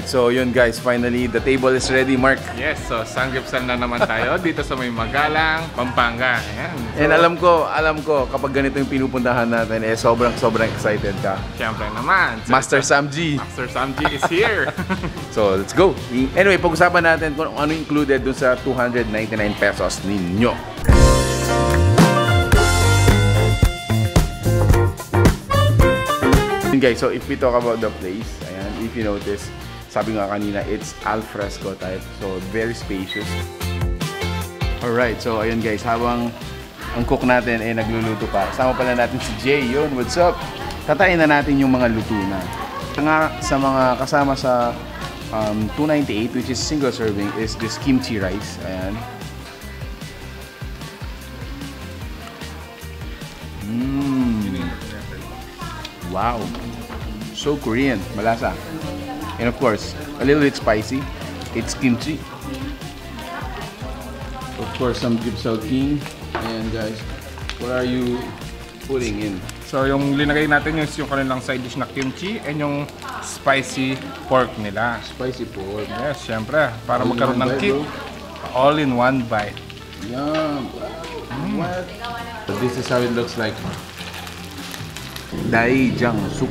Alright, so yun guys, finally the table is ready, Mark. Yes, so sanggipsal na naman tayo dito sa may Magalang, Pampanga. Ayan. So, and alam ko, kapag ganito yung pinupuntahan natin, sobrang excited ka. Siyempre naman. So, Master Samgy. Master Samgy is here. So, let's go. Anyway, pag-usapan natin kung ano included dun sa 299 pesos ninyo. Guys, so if we talk about the place, ayan, if you notice, sabi nga kanina, it's al fresco type, so very spacious. Alright, so ayun guys, habang ang cook natin ay nagluluto pa, kasama pala natin si Jay. Yun, what's up? Tatayin na natin yung mga luto na. Sa mga kasama sa 298, which is single serving, is this kimchi rice. Ayan. Wow, so Korean, malasa. And of course, a little bit spicy. It's kimchi. Of course, some king. And guys, what are you putting in? So yung linagay natin yung kanilang side dish na kimchi and yung spicy pork nila. Spicy pork. Yes, syempre, para magkaroon ng kick. All in one bite. Yum. What? So this is how it looks like. Daijang soup.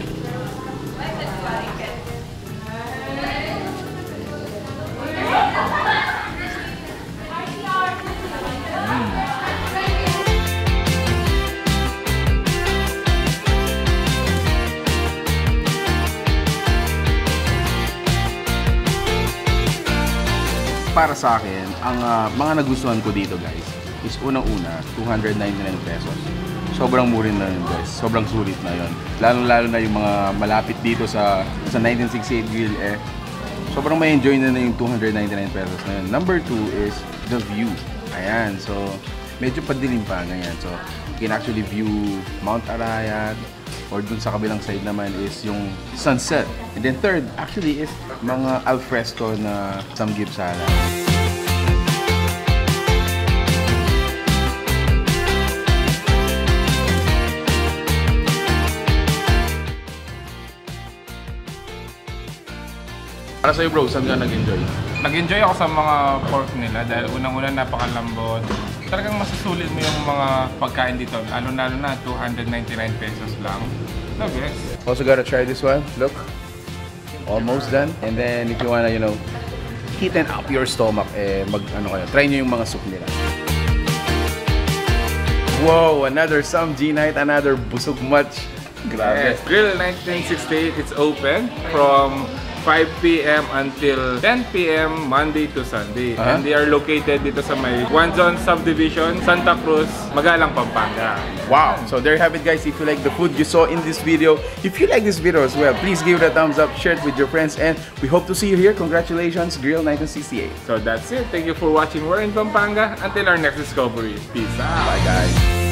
Para sa akin, ang mga nagustuhan ko dito guys is unang-una, 299 pesos. Sobrang murin na yun guys. Sobrang sulit na yun. Lalo-lalo na yung mga malapit dito sa 1968 grill sobrang may enjoy na yung 299 pesos na yun. Number 2 is the view. Ayan, so medyo padilim pa ganyan. So you can actually view Mt Arayat, or dun sa kabilang side naman is yung sunset. And then third, actually is mga al fresco na samgyeopsal. Para sa'yo bro, saan ka nag-enjoy? Nag-enjoy ako sa mga pork nila dahil unang-una napakalambot. Talagang masusulit mo yung mga pagkain dito. Lalo-lalo na 299 pesos lang. The best. Also gotta try this one. Look, almost done. And then if you wanna, you know, heaten up your stomach, try nyo yung mga soup nila. Wow, another Samgy night, another busog match. Grabe. Yes, Grill 1968, it's open from 5 p.m. until 10 p.m. Monday to Sunday. And they are located dito sa may One-Zone Subdivision, Santa Cruz, Magalang, Pampanga. Wow! So there you have it guys. If you like the food you saw in this video, if you like this video as well, please give it a thumbs up, share it with your friends, and we hope to see you here. Congratulations, Grill 1968. So that's it. Thank you for watching. We're in Pampanga. Until our next discovery. Peace out. Bye guys.